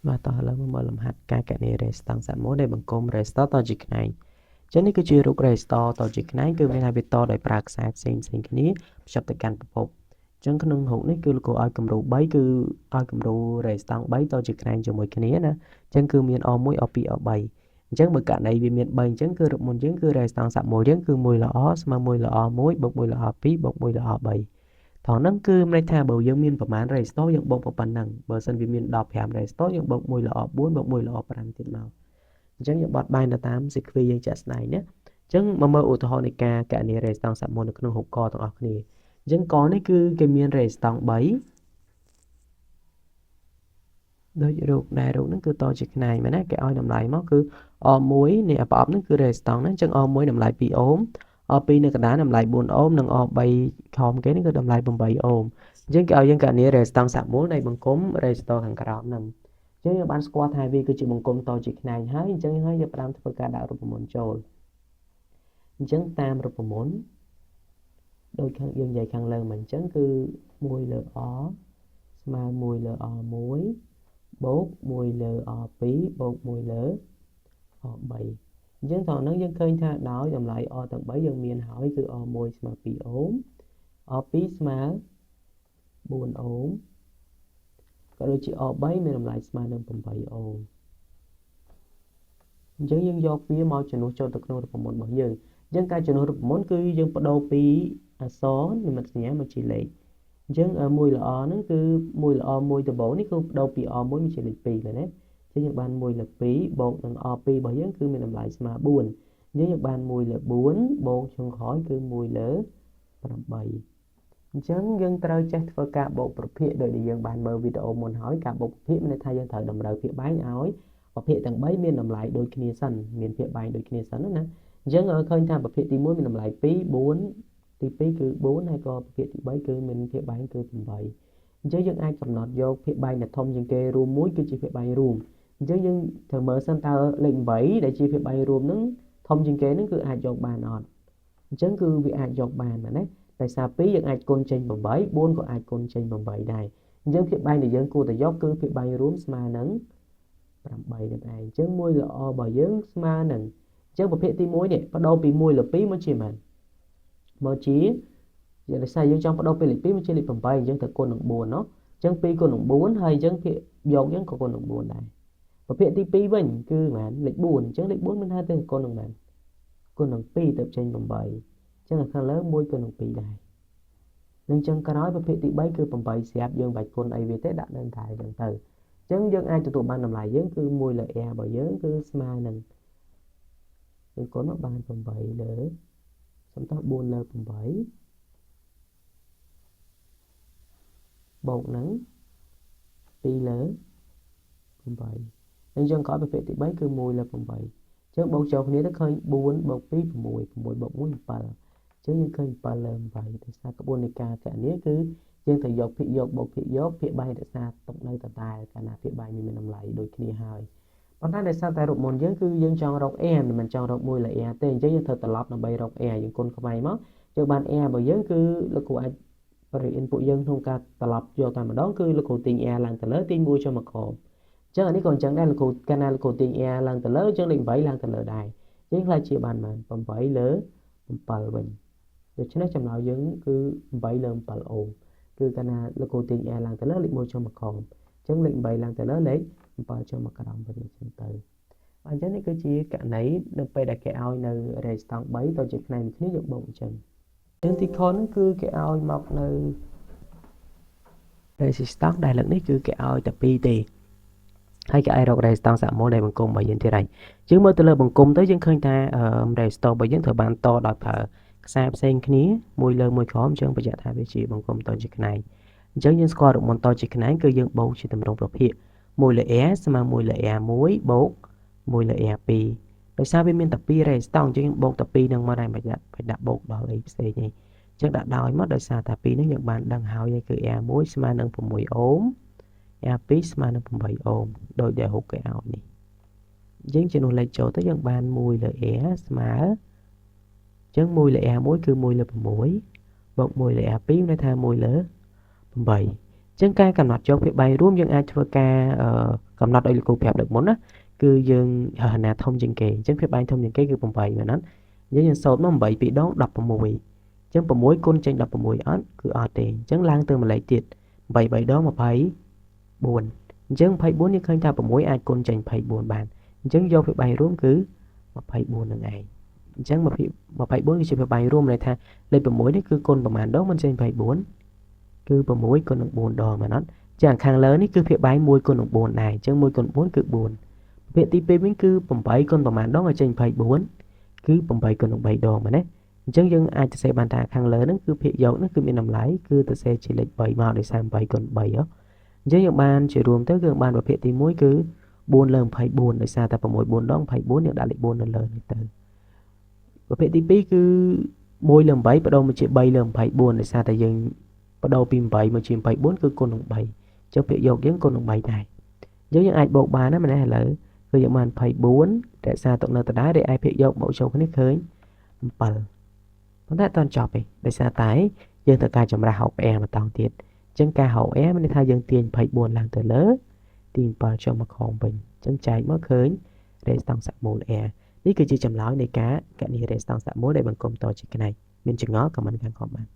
vàต่อលើមកមើលលំហាត់ការកណនី restore សាក់មួយដែលបង្គុំ restore តជាខ្នែងចឹងនេះគឺជារូប restore តជាខ្នែងគឺមានថាវាតដោយប្រើខ្សែផ្សេងគ្នាភ្ជាប់ទៅកាន់ប្រភពចឹងក្នុងរូបនេះគឺលោកគ្រូឲ្យគំរូ3គឺឲ្យគំរូ restore 3តជាខ្នែងជាមួយគ្នាណាចឹងគឺមាន O1 O2 O3 អញ្ចឹងបើករណីវាមាន3អញ្ចឹងគឺរូបមុនយើងគឺ restore សាក់មួយយើងគឺ1ល្អស្មើ1ល្អ1បូក1ល្អ2បូក1ល្អ3ថងហ្នឹងគឺមានន័យថាបើយើងមានប្រមាណ restore យើងបូកប៉ុណ្ណឹងបើសិនវាមាន15 restore យើងបូក1ល្អ4បូក1ល្អ5ទៀតមកអញ្ចឹងយើងបត់បែនទៅតាមសេចក្ដីយើងចាក់ស្ដែងណាអញ្ចឹងមកមើលឧទាហរណ៍នៃការកណនី restore សាក់មួយនៅក្នុងរូបកទាំងអស់គ្នាអញ្ចឹងកនេះគឺគេមាន restore 3ដូចរូបដែររូបហ្នឹងគឺតជាខ្នែងមែនណាគេឲ្យតម្លៃមកគឺ O1 នេះប្រអប់ហ្នឹងគឺ restore ហ្នឹងអញ្ចឹង O1 តម្លៃ2អូម O2 នៅកណ្ដាលតម្លៃ4អូមនិង O3 ខំគេនេះគឺតម្លៃ8អូមអញ្ចឹងគេឲ្យយើងកណនី restore សាក់មួយនៃបង្គំ restore ខាងក្រោមហ្នឹងអញ្ចឹងយើងបានស្គាល់ថាវាគឺជាបង្គំតជាខ្នែងហើយអញ្ចឹងយើងផ្ដើមធ្វើការដាក់រូបមន្តចូលអញ្ចឹងតាមរូបមន្តដូចខាងយើងនិយាយខាងលើមិនអញ្ចឹងគឺ1លើ O ស្មើ1លើ O1 បូក1លើ O2 បូក1លើ O3 អញ្ចឹងត្រង់ហ្នឹងយើងឃើញថាដោយតម្លៃ O ទាំង3យើងមានហើយគឺ O1 ស្មើ2អូម O2 ស្មើ4អូមក៏ដូចជា O3 មានតម្លៃស្មើនឹង8អូមអញ្ចឹងយើងយកវាមកជំនួសចូលទៅក្នុងរូបមន្តរបស់យើងអញ្ចឹងការជំនួសរូបមន្តគឺយើងបដូរពីអក្សរនិមិត្តសញ្ញាមកជាលេខអញ្ចឹង1ល្អហ្នឹងគឺ1ល្អ1ដំបូងនេះគឺបដូរពី O1 មកជាលេខ2មែនទេអញ្ចឹងយើងបាន1លើ2បូកនឹង O2 របស់យើងគឺមានតម្លៃស្មើ4អញ្ចឹងយើងបាន1លើ4បូកចុងក្រោយគឺ1លើ8អញ្ចឹងយើងត្រូវចេះធ្វើការបូកប្រភាគដោយដែលយើងបានមើលវីដេអូមុនហើយការបូកប្រភាគមានន័យថាយើងត្រូវតម្រូវភាគបែងឲ្យប្រភាគទាំង3មានតម្លៃដូចគ្នាសិនមានភាគបែងដូចគ្នាសិនណាអញ្ចឹងឃើញថាប្រភាគទី1មានតម្លៃ2 4ទី2គឺ4ហើយក៏ប្រភាគទី3គឺមានភាគបែងគឺ8អញ្ចឹងយើងអាចកំណត់យកភាគបែងដែលធំជាងគេរួមមួយគឺជាភាគបែងរួមអញ្ចឹងយើងត្រូវមើលសិនតើលេខ8ដែលជាភាគបែងរួមហ្នឹងធំជាងគេហ្នឹងគឺអាចយកបានអត់អញ្ចឹងគឺវាអាចយកបានមែនទេដោយសារ2យើងអាចគុណចេញ8 4ក៏អាចគុណចេញ8ដែរអញ្ចឹងភាគបែងដែលយើងគួរតែយកគឺភាគបែងរួមស្មើនឹង8នឹងឯងអញ្ចឹង1ល្អរបស់យើងស្មើនឹងអញ្ចឹងប្រភេទទី1នេះបដូរពី1លើ2មកជាម៉ានមកជាយើងដោយសារយើងចង់បដូរពីលេខ2មកជាលេខ8អញ្ចឹងត្រូវគុណនឹង4เนาะអញ្ចឹង2គុណនឹង4ហើយអញ្ចឹងភាគយកយើងក៏គុណនឹង4ដែរប្រភេទទី2វិញគឺម៉ានលេខ4អញ្ចឹងលេខ4មានថាទៅគុណនឹងម៉ានគុណនឹង2ទៅចេញ8អញ្ចឹងខាងលើ1គុណនឹង2ដែរនឹងចឹងក្រោយប្រភេទទី3គឺ8ស្រាប់យើងបាច់គុណអីវាទេដាក់នៅតែអញ្ចឹងទៅអញ្ចឹងយើងអាចទទួលបានតម្លៃយើងគឺ1លើ r របស់យើងគឺស្មើនឹងគឺគុណបាន8លើសំដៅ4លើ8បូកនឹង2លើ8អញ្ចឹងក្រោយប្រភេទទី3គឺ1លើ8អញ្ចឹងបូកចូលគ្នាទៅឃើញ4បូក2 6 6បូក1 7អញ្ចឹងយើងឃើញ7លើ8ដោយសារក្បួននៃការគណនាគឺយើងត្រូវយកភាគយកបូកភាគយកភាគបែងរក្សាទុកនៅដដែលកាលណាភាគបែងមានតម្លៃដូចគ្នាហើយប៉ុន្តែដោយសារតែរូបមន្តយើងគឺយើងចង់រក r មិនចង់រក1លើ r ទេអញ្ចឹងយើងត្រូវត្រឡប់ដើម្បីរក r យើងគុណខ្វែងមកយើងបាន r របស់យើងគឺលោកគ្រូអាចបរិយា input យើងក្នុងការត្រឡប់យកតែម្ដងគឺលោកគ្រូទាញ r ឡើងទៅលើទាញ1ចូលមកក្រោមអញ្ចឹងអានេះក៏អញ្ចឹងដែរលោកគ្រូកាលណាលោកគ្រូទាញ r ឡើងទៅលើអញ្ចឹងលេខ8ឡើងទៅលើដែរអញ្ចឹងខ្លះជាបាន8លើ7វិញដូច្នេះចំណោយយើងគឺ8លើ7អូមគឺកាលណាលោកគ្រូទាញ r ឡើងទៅលើលេខ1ចូលមកក្រោមអញ្ចឹងលេខ8ឡើងទៅលើលេខ7ចូលមកក្រោមវិញអញ្ចឹងទៅអញ្ចឹងនេះគឺជាករណីនៅពេលដែលគេឲ្យនៅ resistance 3ទៅជាផ្នែកមួយគ្នាយកបូកអញ្ចឹងទីខហ្នឹងគឺគេឲ្យមកនៅ resistance ដែលលើកនេះគឺគេឲ្យតែ2ទេហើយគេឲ្យរក resistance សាក់មួយនៃបង្គំរបស់យើងទៀតហើយយើងមើលទៅលើបង្គំទៅយើងឃើញថា resistance របស់យើងត្រូវបានតដោយប្រើខ្សែផ្សេងគ្នាមួយលើមួយក្រោមអញ្ចឹងបញ្ជាក់ថាវាជាបង្គំតជាខ្នែងអញ្ចឹងយើងស្គាល់រូបមន្តតជាខ្នែងគឺយើងបូកជាទម្រង់ប្រភាគ1លើ r ស្មើ1លើ r 1បូក1លើ r 2ដោយសារវាមានតែ2 resistance អញ្ចឹងយើងបូកតែ2នឹងមកដែរមិនដាក់បូកដល់អីផ្សេងទេអញ្ចឹងដាក់ដោយមកដោយសារតែ2នេះយើងបានដឹងហើយគឺ r1 ស្មើនឹង6អូម r2 ស្មើនឹង8អូមដោយដែលរូបគេឲ្យនេះយើងជំនួសលេខចូលទៅយើងបាន1លើ r ស្មើអញ្ចឹង1លើ r1 គឺ1លើ6បូក1លើ r2 មានន័យថា1លើ8 ចឹងការកំណត់យកភាព3រួមយើងអាចធ្វើការកំណត់ឲ្យលោកគ្រូប្រាប់ដឹកមុនណាគឺយើងហៅណាធំជាងគេអញ្ចឹងភាព3ធំជាងគេគឺ8មែនអត់យើងសូត្រមក8 2ដង16អញ្ចឹង6គុណចេញ16អត់គឺអត់ទេអញ្ចឹងឡើងទៅមួយលេខទៀត8 3ដង24អញ្ចឹង24យើងឃើញថា6អាចគុណចេញ24បានអញ្ចឹងយកភាព3រួមគឺ24នឹងឯងអញ្ចឹង24គឺជាភាព3រួមន័យថាលេខ6នេះគឺគុណប្រមាណដងមិនចេញ24គឺ6គុណនឹង4ដងមែនអត់ចឹងខាងលើនេះគឺភាពបាយ1គុណនឹង4ដែរអញ្ចឹង1គុណ4គឺ4ប្រភេទទី2វិញគឺ8គុណប្រមាណដងឲ្យចេញ24គឺ8គុណនឹង3ដងមែនទេអញ្ចឹងយើងអាចសរសេរបានថាខាងលើហ្នឹងគឺភាគយកហ្នឹងគឺមានតម្លៃគឺសរសេរជាលេខ3មកដោយសារ8គុណ3អញ្ចឹងយើងបានជារួមទៅគឺបានប្រភេទទី1គឺ4លើ24ដោយសារតែ6 4ដង24យើងដាក់លេខ4នៅលើនេះទៅប្រភេទទី2គឺ1លើ8បដូរមកជា3លើ24ដោយសារតែយើងបដូរពី8មកជា24គឺគុណនឹង3ចុះពាក្យយកយើងគុណនឹង3ដែរយើងអាចបូកបានណាមែនទេឥឡូវគឺយើងបាន24រក្សាទុកនៅដដែលដែលឯភាគយកបូកចូលគ្នាឃើញ7ប៉ុន្តែអត់ទាន់ចប់ទេដោយសារតែយើងត្រូវការចម្រាស់ហៅ r បន្តទៀតអញ្ចឹងការហៅ r មានន័យថាយើងទាញ24ឡើងទៅលើទី7ចូលមកខំវិញអញ្ចឹងចែកមកឃើញរេស្តង់សមូល r នេះគឺជាចម្លើយនៃការកណនីរេស្តង់សមូលដែលបង្កប់តជាផ្នែកមានចង្អុលខមមិនខាងខំបាន